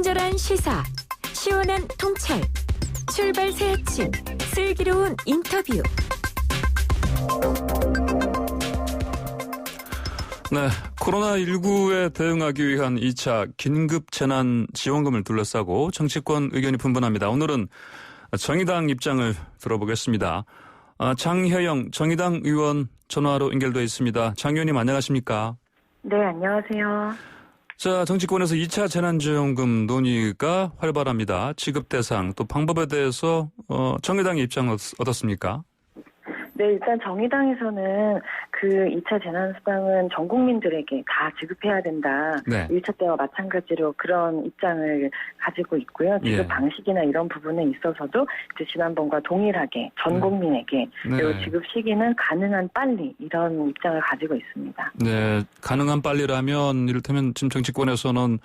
친절한 시사, 시원한 통찰, 출발 새 아침, 슬기로운 인터뷰. 네, 코로나19에 대응하기 위한 2차 긴급 재난 지원금을 둘러싸고 정치권 의견이 분분합니다. 오늘은 정의당 입장을 들어보겠습니다. 장혜영 정의당 의원 전화로 연결되어 있습니다. 장 의원님 안녕하십니까? 네, 안녕하세요. 자, 정치권에서 2차 재난지원금 논의가 활발합니다. 지급 대상 또 방법에 대해서 정의당의 입장은 어떻습니까? 네, 일단 정의당에서는 그 2차 재난수당은 전 국민들에게 다 지급해야 된다. 네. 1차 때와 마찬가지로 그런 입장을 가지고 있고요. 지급 예. 방식이나 이런 부분에 있어서도 이제 지난번과 동일하게 전 국민에게 그리고 네. 지급 시기는 가능한 빨리 이런 입장을 가지고 있습니다. 네, 가능한 빨리라면 이를테면 지금 정치권에서는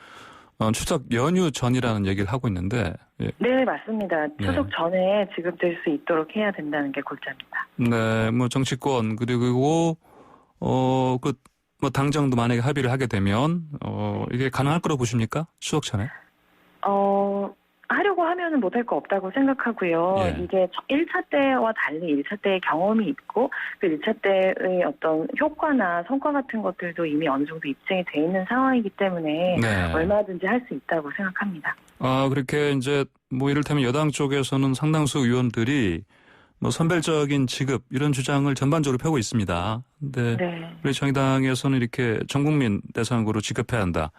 추석 연휴 전이라는 얘기를 하고 있는데. 예. 네, 맞습니다. 추석 전에 지급될 수 있도록 해야 된다는 게 골자입니다. 네, 뭐 정치권 그리고 당정도 만약에 합의를 하게 되면 이게 가능할 거라고 보십니까? 추석 전에? 하려고 하면은 못할 거 없다고 생각하고요. 예. 이게 1차 때와 달리 1차 때의 경험이 있고 그 1차 때의 어떤 효과나 성과 같은 것들도 이미 어느 정도 입증이 돼 있는 상황이기 때문에 네. 얼마든지 할 수 있다고 생각합니다. 그렇게 이제 뭐 이를테면 여당 쪽에서는 상당수 의원들이 뭐 선별적인 지급 이런 주장을 전반적으로 펴고 있습니다. 근데 네. 우리 정의당에서는 이렇게 전 국민 대상으로 지급해야 한다.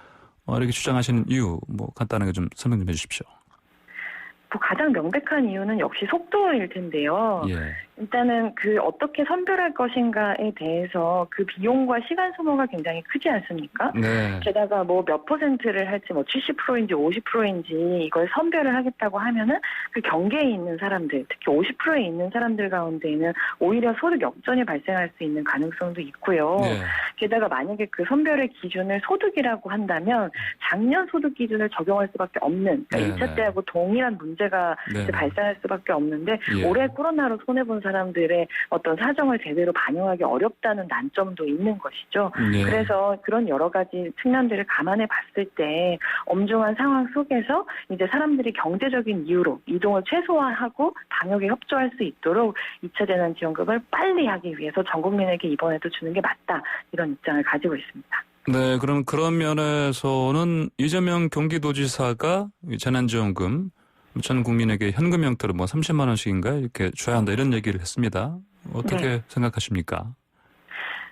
이렇게 주장하시는 이유 뭐 간단하게 좀 설명 좀 해주십시오. 가장 명백한 이유는 역시 속도일 텐데요. 예. 일단은 그 어떻게 선별할 것인가에 대해서 그 비용과 시간 소모가 굉장히 크지 않습니까? 네. 게다가 뭐 몇 퍼센트를 할지 뭐 70%인지 50%인지 이걸 선별을 하겠다고 하면은 그 경계에 있는 사람들, 특히 50%에 있는 사람들 가운데에는 오히려 소득 역전이 발생할 수 있는 가능성도 있고요. 네. 게다가 만약에 그 선별의 기준을 소득이라고 한다면 작년 소득 기준을 적용할 수밖에 없는 그러니까 2차 때하고 동일한 문제가 네. 이제 발생할 수밖에 없는데 예. 올해 코로나로 손해본 사람들의 어떤 사정을 제대로 반영하기 어렵다는 난점도 있는 것이죠. 예. 그래서 그런 여러 가지 측면들을 감안해 봤을 때 엄중한 상황 속에서 이제 사람들이 경제적인 이유로 이동을 최소화하고 방역에 협조할 수 있도록 2차 재난지원금을 빨리 하기 위해서 전 국민에게 이번에도 주는 게 맞다. 이런 입장을 가지고 있습니다. 네, 그럼 그런 면에서는 이재명 경기도지사가 이 재난지원금 전 국민에게 현금 형태로 뭐 30만 원씩인가 이렇게 줘야 한다 이런 얘기를 했습니다. 어떻게 네. 생각하십니까?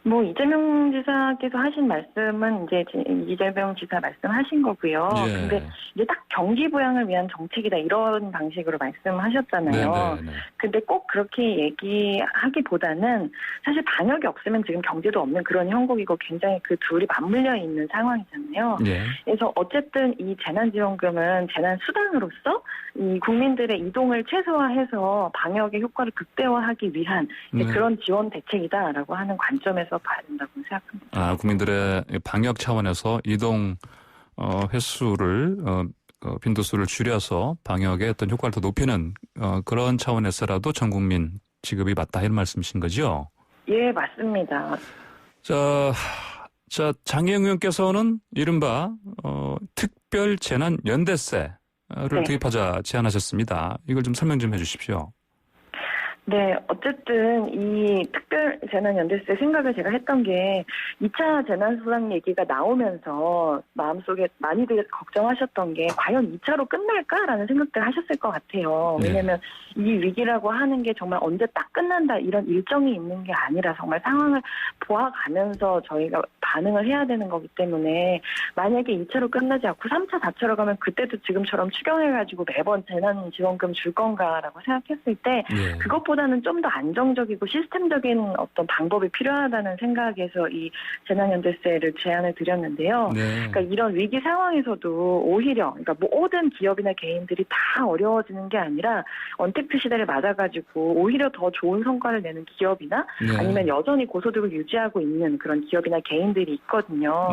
뭐 이재명 지사께서 하신 말씀은 이제 이재명 지사 말씀하신 거고요. 예. 근데 이제 딱 경기 부양을 위한 정책이다 이런 방식으로 말씀하셨잖아요. 네. 근데 꼭 그렇게 얘기하기보다는 사실 방역이 없으면 지금 경제도 없는 그런 형국이고 굉장히 그 둘이 맞물려 있는 상황이잖아요. 예. 그래서 어쨌든 이 재난지원금은 재난수단으로서 이 국민들의 이동을 최소화해서 방역의 효과를 극대화하기 위한 이제 네. 그런 지원 대책이다라고 하는 관점에서 봐야 된다고 생각합니다. 국민들의 방역 차원에서 이동 횟수를 빈도수를 줄여서 방역의 어떤 효과를 더 높이는 그런 차원에서라도 전 국민 지급이 맞다 이런 말씀이신 거죠? 예, 맞습니다. 자, 장혜영 의원께서는 이른바 특별 재난 연대세를 네. 도입하자 제안하셨습니다. 이걸 좀 설명 좀 해주십시오. 네, 어쨌든 이 특별 재난연대세 생각을 제가 했던 게 2차 재난수당 얘기가 나오면서 마음속에 많이들 걱정하셨던 게 과연 2차로 끝날까라는 생각들 하셨을 것 같아요. 왜냐하면 이 위기라고 하는 게 정말 언제 딱 끝난다 이런 일정이 있는 게 아니라 정말 상황을 보아가면서 저희가 반응을 해야 되는 거기 때문에 만약에 2차로 끝나지 않고 3차, 4차로 가면 그때도 지금처럼 추경해가지고 매번 재난지원금 줄 건가라고 생각했을 때 그것보다는 좀 더 안정적이고 시스템적인 어떤 방법이 필요하다는 생각에서 이 재난연대세를 제안을 드렸는데요. 그러니까 이런 위기 상황에서도 오히려 그러니까 모든 기업이나 개인들이 다 어려워지는 게 아니라 언택트 시대를 맞아가지고 오히려 더 좋은 성과를 내는 기업이나 아니면 여전히 고소득을 유지하고 있는 그런 기업이나 개인들이 있거든요.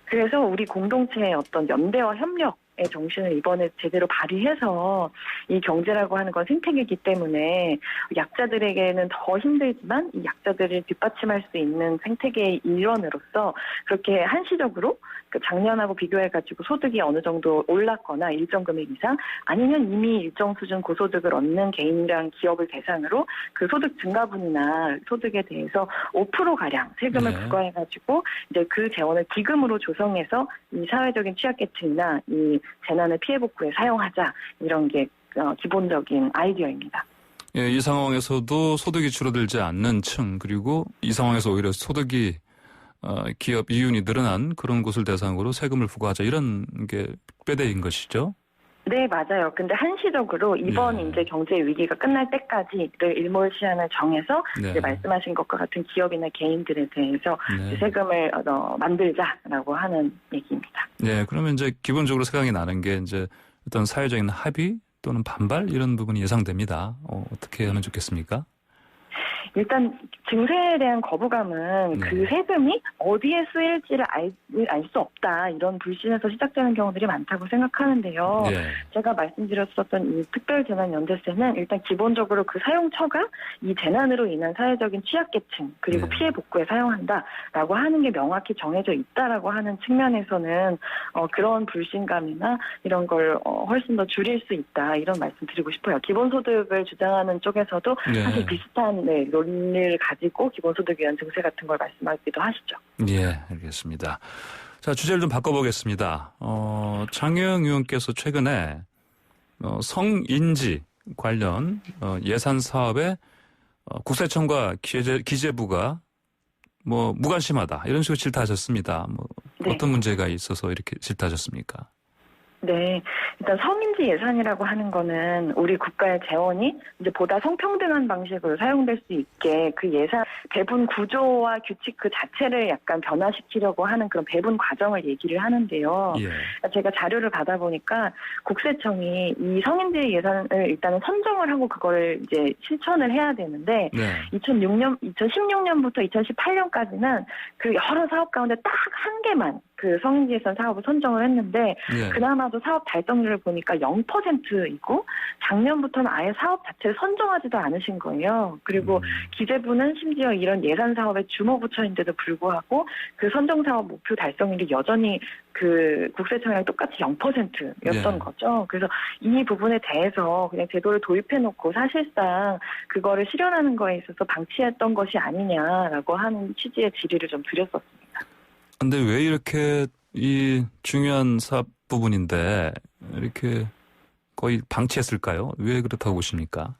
그래서 우리 공동체의 어떤 연대와 협력 정신을 이번에 제대로 발휘해서 이 경제라고 하는 건 생태계이기 때문에 약자들에게는 더 힘들지만 이 약자들을 뒷받침할 수 있는 생태계의 일원으로서 그렇게 한시적으로 작년하고 비교해가지고 소득이 어느 정도 올랐거나 일정 금액 이상 아니면 이미 일정 수준 고소득을 얻는 개인이랑 기업을 대상으로 그 소득 증가분이나 소득에 대해서 5%가량 세금을 부과해가지고 이제 그 재원을 기금으로 조성해서 이 사회적인 취약계층이나 이 재난을 피해 복구에 사용하자 이런 게 기본적인 아이디어입니다. 예, 이 상황에서도 소득이 줄어들지 않는 층 그리고 이 상황에서 오히려 소득이 기업 이윤이 늘어난 그런 곳을 대상으로 세금을 부과하자 이런 게 뼈대인 것이죠. 네, 맞아요. 근데 한시적으로 이번 이제 경제 위기가 끝날 때까지를 일몰시한을 정해서 이제 말씀하신 것과 같은 기업이나 개인들에 대해서 이제 세금을 만들자라고 하는 얘기입니다. 네, 그러면 이제 기본적으로 생각이 나는 게 이제 어떤 사회적인 합의 또는 반발 이런 부분이 예상됩니다. 어떻게 하면 좋겠습니까? 일단 증세에 대한 거부감은 그 세금이 어디에 쓰일지를 알 수 없다 이런 불신에서 시작되는 경우들이 많다고 생각하는데요. 제가 말씀드렸었던 이 특별재난연대세는 일단 기본적으로 그 사용처가 이 재난으로 인한 사회적인 취약계층 그리고 피해 복구에 사용한다라고 하는 게 명확히 정해져 있다라고 하는 측면에서는 그런 불신감이나 이런 걸 훨씬 더 줄일 수 있다 이런 말씀 드리고 싶어요. 기본소득을 주장하는 쪽에서도 사실 비슷한 논리를 가지고 기본소득위원 증세 같은 걸 말씀하기도 하시죠. 예, 알겠습니다. 자, 주제를 좀 바꿔보겠습니다. 장혜영 의원께서 최근에 성인지 관련 예산 사업에 국세청과 기재부가 무관심하다 이런 식으로 질타하셨습니다. 어떤 문제가 있어서 이렇게 질타하셨습니까? 네. 일단 성인지 예산이라고 하는 거는 우리 국가의 재원이 이제 보다 성평등한 방식으로 사용될 수 있게 그 예산 배분 구조와 규칙 그 자체를 약간 변화시키려고 하는 그런 배분 과정을 얘기를 하는데요. 제가 자료를 받아보니까 국세청이 이 성인지 예산을 일단은 선정을 하고 그거를 이제 실천을 해야 되는데 2016년부터 2018년까지는 그 여러 사업 가운데 딱 한 개만 그 성인지 예산 사업을 선정을 했는데 그나마도 사업 달성률을 보니까 0%이고 작년부터는 아예 사업 자체를 선정하지도 않으신 거예요. 그리고 기재부는 심지어 이런 예산 사업에 주모부처인데도 불구하고 그 선정 사업 목표 달성률이 여전히 그 국세청이랑 똑같이 0%였던 거죠. 그래서 이 부분에 대해서 그냥 제도를 도입해놓고 사실상 그거를 실현하는 거에 있어서 방치했던 것이 아니냐라고 하는 취지의 질의를 좀 드렸었습니다. 근데 왜 이렇게 이 중요한 사업 부분인데 이렇게 거의 방치했을까요? 왜 그렇다고 보십니까?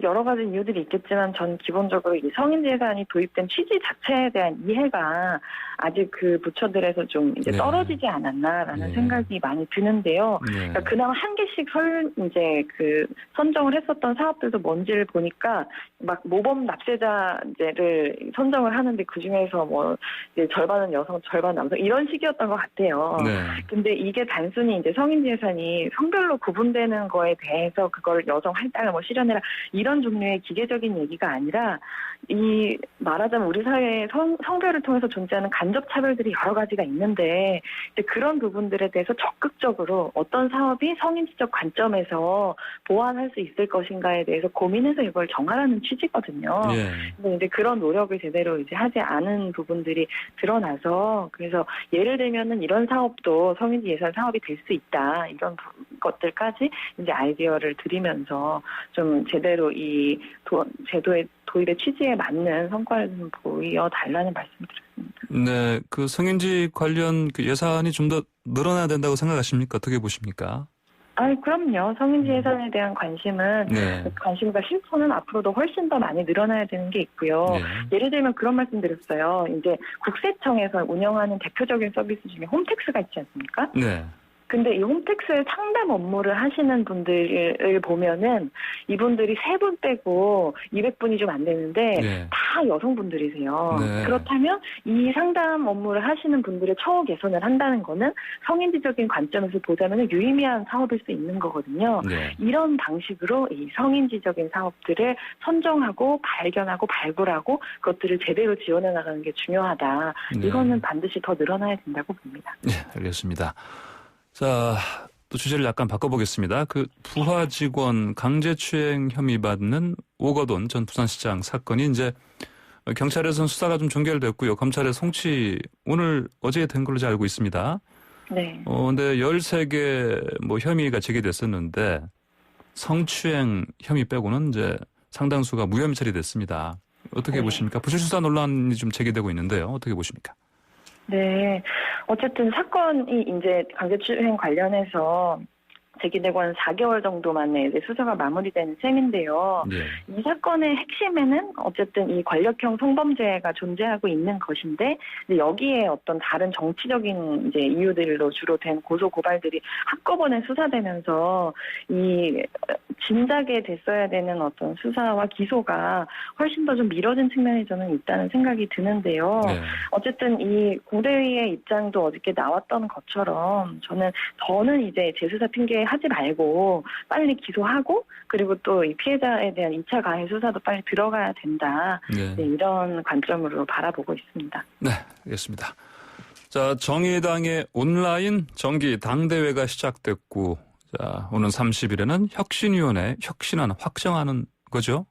여러 가지 이유들이 있겠지만 전 기본적으로 이 성인지 예산이 도입된 취지 자체에 대한 이해가 아직 그 부처들에서 좀 이제 떨어지지 않았나라는 생각이 많이 드는데요. 그러니까 그나마 한 개씩 선정을 했었던 사업들도 뭔지를 보니까 막 모범 납세자를 선정을 하는데 그 중에서 이제 절반은 여성, 절반 남성 이런 식이었던 것 같아요. 근데 이게 단순히 이제 성인지 예산이 성별로 구분되는 거에 대해서 그걸 여성 할당을 실현해라 이런 종류의 기계적인 얘기가 아니라 이 말하자면 우리 사회의 성별을 통해서 존재하는 간접 차별들이 여러 가지가 있는데 이제 그런 부분들에 대해서 적극적으로 어떤 사업이 성인지적 관점에서 보완할 수 있을 것인가에 대해서 고민해서 이걸 정하라는 취지거든요. 근데 이제 그런 노력을 제대로 이제 하지 않은 부분들이 드러나서 그래서 예를 들면은 이런 사업도 성인지 예산 사업이 될 수 있다 이런 것들까지 이제 아이디어를 드리면서 좀 제대로 이 제도의 도입의 취지에 맞는 성과를 좀 보여달라는 말씀드렸습니다. 네, 그 성인지 관련 그 예산이 좀 더 늘어나야 된다고 생각하십니까? 어떻게 보십니까? 그럼요. 성인지 예산에 대한 관심과 실천은 앞으로도 훨씬 더 많이 늘어나야 되는 게 있고요. 예를 들면 그런 말씀 드렸어요. 이제 국세청에서 운영하는 대표적인 서비스 중에 홈택스가 있지 않습니까? 근데 이 홈택스의 상담 업무를 하시는 분들을 보면은 이분들이 3분 빼고 200분이 좀 안 되는데 다 여성분들이세요. 그렇다면 이 상담 업무를 하시는 분들의 처우 개선을 한다는 거는 성인지적인 관점에서 보자면 유의미한 사업일 수 있는 거거든요. 이런 방식으로 이 성인지적인 사업들을 선정하고 발견하고 발굴하고 그것들을 제대로 지원해 나가는 게 중요하다. 이거는 반드시 더 늘어나야 된다고 봅니다. 네, 알겠습니다. 자, 또 주제를 약간 바꿔보겠습니다. 그 부하 직원 강제추행 혐의 받는 오거돈 전 부산시장 사건이 이제 경찰에서는 수사가 좀 종결됐고요. 검찰의 송치 어제 된 걸로 잘 알고 있습니다. 네. 근데 13개 뭐 혐의가 제기됐었는데 성추행 혐의 빼고는 이제 상당수가 무혐의 처리됐습니다. 어떻게 네. 보십니까? 부실수사 논란이 좀 제기되고 있는데요. 어떻게 보십니까? 네. 어쨌든 사건이 이제 강제추행 관련해서 제기되고 한 4개월 정도 만에 이제 수사가 마무리되는 셈인데요. 예. 이 사건의 핵심에는 어쨌든 이 권력형 성범죄가 존재하고 있는 것인데, 이제 여기에 어떤 다른 정치적인 이제 이유들로 주로 된 고소 고발들이 한꺼번에 수사되면서 이 진작에 됐어야 되는 어떤 수사와 기소가 훨씬 더 좀 미뤄진 측면이 저는 있다는 생각이 드는데요. 네. 어쨌든 이 공대위의 입장도 어저께 나왔던 것처럼 저는 이제 재수사 핑계 하지 말고 빨리 기소하고, 그리고 또 이 피해자에 대한 2차 가해 수사도 빨리 들어가야 된다. 네. 네, 이런 관점으로 바라보고 있습니다. 네, 알겠습니다. 자, 정의당의 온라인 정기 당대회가 시작됐고, 자, 오는 30일에는 혁신위원회 혁신안 확정하는 거죠?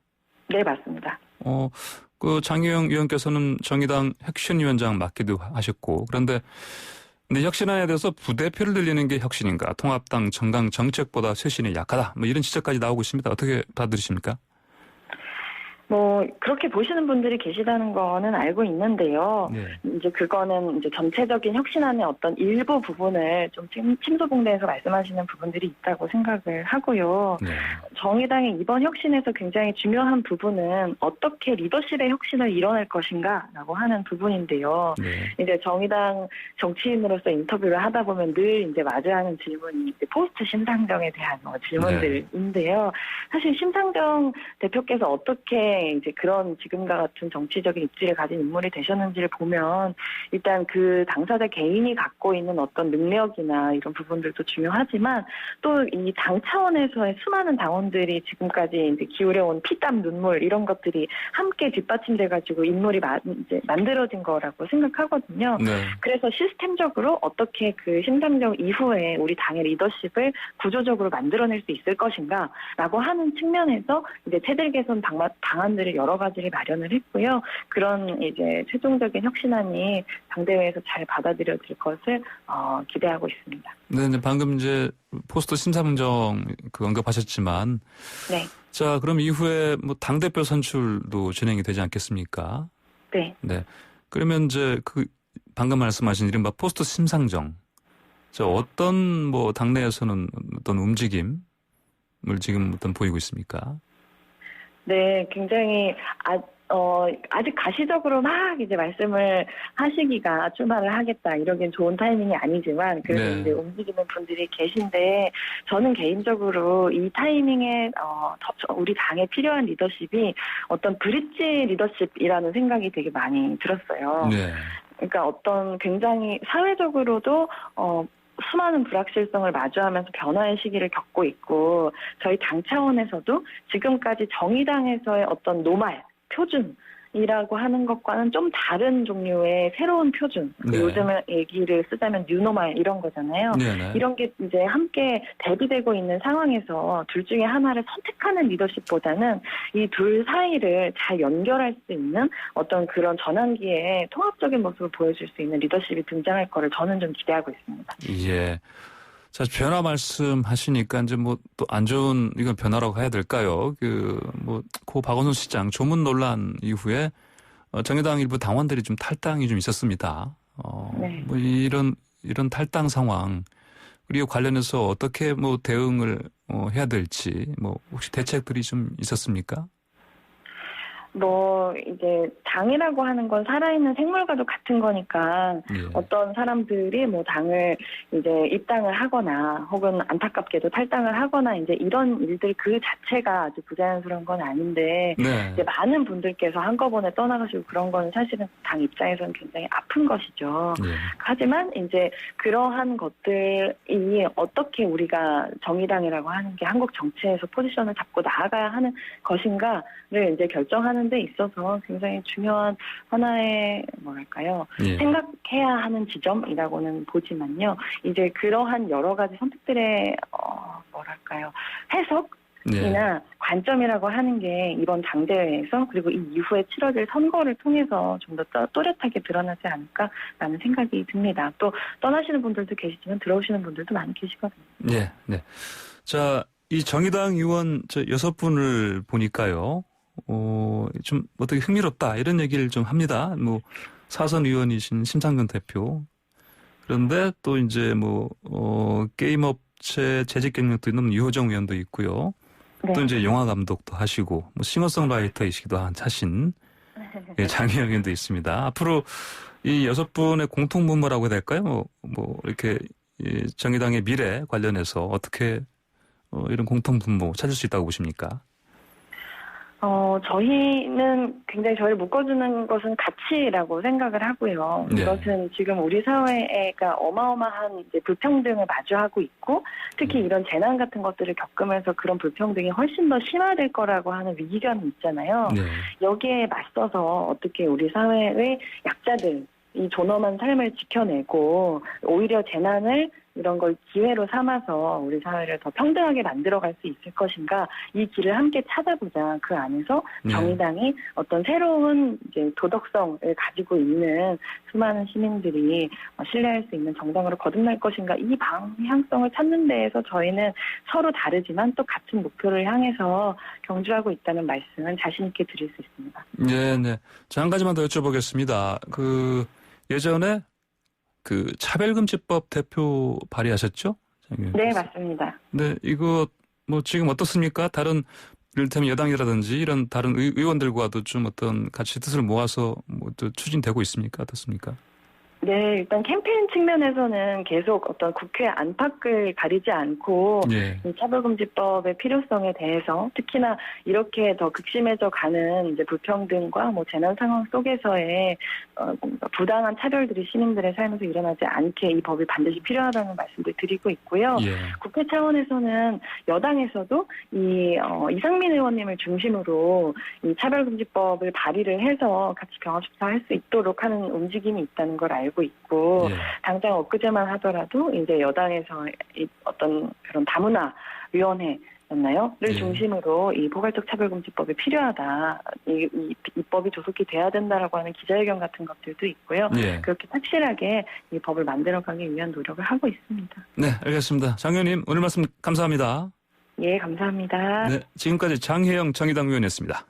네, 맞습니다. 그 장혜영 의원께서는 정의당 혁신위원장 맡기도 하셨고, 그런데 혁신안에 대해서 부대표를 늘리는 게 혁신인가? 통합당 정강 정책보다 쇄신이 약하다. 뭐 이런 지적까지 나오고 있습니다. 어떻게 받아들이십니까? 그렇게 보시는 분들이 계시다는 거는 알고 있는데요. 네. 이제 그거는 이제 전체적인 혁신안의 어떤 일부 부분을 좀 침소봉대해서 말씀하시는 부분들이 있다고 생각을 하고요. 네. 정의당의 이번 혁신에서 굉장히 중요한 부분은 어떻게 리더십의 혁신을 이뤄낼 것인가라고 하는 부분인데요. 네. 이제 정의당 정치인으로서 인터뷰를 하다 보면 늘 이제 마주하는 질문이 이제 포스트 심상정에 대한 질문들인데요. 사실 심상정 대표께서 어떻게 이제 그런 지금과 같은 정치적인 입지를 가진 인물이 되셨는지를 보면 일단 그 당사자 개인이 갖고 있는 어떤 능력이나 이런 부분들도 중요하지만 또 이 당 차원에서의 수많은 당원들이 지금까지 이제 기울여온 피땀 눈물 이런 것들이 함께 뒷받침돼가지고 인물이 이제 만들어진 거라고 생각하거든요. 네. 그래서 시스템적으로 어떻게 그 심상정 이후에 우리 당의 리더십을 구조적으로 만들어낼 수 있을 것인가라고 하는 측면에서 이제 체질 개선 방안들을 여러 가지를 마련을 했고요. 그런 이제 최종적인 혁신안이 당대회에서 잘 받아들여질 것을 기대하고 있습니다. 네, 방금 이제 포스트 심상정 언급하셨지만, 네. 자, 그럼 이후에 뭐 당대표 선출도 진행이 되지 않겠습니까? 네. 네. 그러면 이제 방금 말씀하신 이른바 포스트 심상정, 어떤 뭐 당내에서는 어떤 움직임을 지금 보이고 있습니까? 네, 굉장히 아직 가시적으로 막 이제 말씀을 하시기가 출마를 하겠다 이러기엔 좋은 타이밍이 아니지만 그래도 네. 이제 움직이는 분들이 계신데 저는 개인적으로 이 타이밍에 우리 당에 필요한 리더십이 어떤 브릿지 리더십이라는 생각이 되게 많이 들었어요. 네. 그러니까 어떤 굉장히 사회적으로도 수많은 불확실성을 마주하면서 변화의 시기를 겪고 있고 저희 당 차원에서도 지금까지 정의당에서의 어떤 노말, 표준이라고 하는 것과는 좀 다른 종류의 새로운 표준. 네. 요즘에 얘기를 쓰자면 뉴노말 이런 거잖아요. 네네. 이런 게 이제 함께 대비되고 있는 상황에서 둘 중에 하나를 선택하는 리더십보다는 이 둘 사이를 잘 연결할 수 있는 어떤 그런 전환기에 통합적인 모습을 보여줄 수 있는 리더십이 등장할 거를 저는 좀 기대하고 있습니다. 예. 자, 변화 말씀하시니까 이제 뭐 또 안 좋은 이건 변화라고 해야 될까요? 고 박원순 시장 조문 논란 이후에 정의당 일부 당원들이 좀 탈당이 좀 있었습니다. 네. 뭐 이런 탈당 상황 그리고 관련해서 어떻게 뭐 대응을 해야 될지 혹시 대책들이 좀 있었습니까? 이제 당이라고 하는 건 살아있는 생물과도 같은 거니까 예. 어떤 사람들이 당을 이제 입당을 하거나 혹은 안타깝게도 탈당을 하거나 이제 이런 일들 그 자체가 아주 부자연스러운 건 아닌데 네. 이제 많은 분들께서 한꺼번에 떠나가시고 그런 건 사실은 당 입장에서는 굉장히 아픈 것이죠. 예. 하지만 이제 그러한 것들이 어떻게 우리가 정의당이라고 하는 게 한국 정치에서 포지션을 잡고 나아가야 하는 것인가를 이제 결정하는 하는 데 있어서 굉장히 중요한 하나의 뭐랄까요? 예. 생각해야 하는 지점이라고는 보지만요. 이제 그러한 여러 가지 선택들의 뭐랄까요? 해석이나 네. 관점이라고 하는 게 이번 당대회에서 그리고 이 이후에 치러질 선거를 통해서 좀 더 또렷하게 드러나지 않을까라는 생각이 듭니다. 또 떠나시는 분들도 계시지만 들어오시는 분들도 많이 계시거든요. 네, 네. 자, 이 정의당 의원 6분을 보니까요, 좀 어떻게 흥미롭다 이런 얘기를 좀 합니다. 뭐 사선 의원이신 심상근 대표. 그런데 또 이제 뭐 게임업체 재직 경력도 있는 유호정 의원도 있고요. 네. 또 이제 영화 감독도 하시고 뭐 싱어송라이터이시기도 하신 예, 장혜영 의원도 있습니다. 앞으로 이 6분의 공통분모라고 해야 될까요? 뭐 이렇게 이 정의당의 미래 관련해서 어떻게 이런 공통분모 찾을 수 있다고 보십니까? 저희는 굉장히 저희를 묶어주는 것은 가치라고 생각을 하고요. 네. 이것은 지금 우리 사회가 어마어마한 이제 불평등을 마주하고 있고, 특히 이런 재난 같은 것들을 겪으면서 그런 불평등이 훨씬 더 심화될 거라고 하는 위기감이 있잖아요. 네. 여기에 맞서서 어떻게 우리 사회의 약자들, 이 존엄한 삶을 지켜내고 오히려 재난을 이런 걸 기회로 삼아서 우리 사회를 더 평등하게 만들어갈 수 있을 것인가, 이 길을 함께 찾아보자. 그 안에서 네. 정의당이 어떤 새로운 이제 도덕성을 가지고 있는 수많은 시민들이 신뢰할 수 있는 정당으로 거듭날 것인가, 이 방향성을 찾는 데에서 저희는 서로 다르지만 또 같은 목표를 향해서 경주하고 있다는 말씀은 자신 있게 드릴 수 있습니다. 네, 네. 자, 한 가지만 더 여쭤보겠습니다. 예전에 차별금지법 대표 발의하셨죠? 네, 맞습니다. 네, 이거 뭐 지금 어떻습니까? 다른 이를테면 여당이라든지 이런 다른 의원들과도 좀 어떤 같이 뜻을 모아서 뭐 또 추진되고 있습니까? 어떻습니까? 네, 일단 캠페인 측면에서는 계속 어떤 국회 안팎을 가리지 않고 예. 이 차별금지법의 필요성에 대해서, 특히나 이렇게 더 극심해져 가는 이제 불평등과 뭐 재난 상황 속에서의 뭔가 부당한 차별들이 시민들의 삶에서 일어나지 않게 이 법이 반드시 필요하다는 말씀을 드리고 있고요. 예. 국회 차원에서는 여당에서도 이상민 의원님을 중심으로 이 차별금지법을 발의를 해서 같이 병합수사할 수 있도록 하는 움직임이 있다는 걸 알고 있고, 예. 당장 엊그제만 하더라도 이제 여당에서 어떤 그런 다문화 위원회였나요? 를 예. 중심으로 이 포괄적 차별금지법이 필요하다. 이 법이 조속히 돼야 된다라고 하는 기자회견 같은 것들도 있고요. 예. 그렇게 확실하게 이 법을 만들어가기 위한 노력을 하고 있습니다. 네, 알겠습니다. 장 의원님, 오늘 말씀 감사합니다. 예, 감사합니다. 네, 지금까지 장혜영 정의당 의원이었습니다.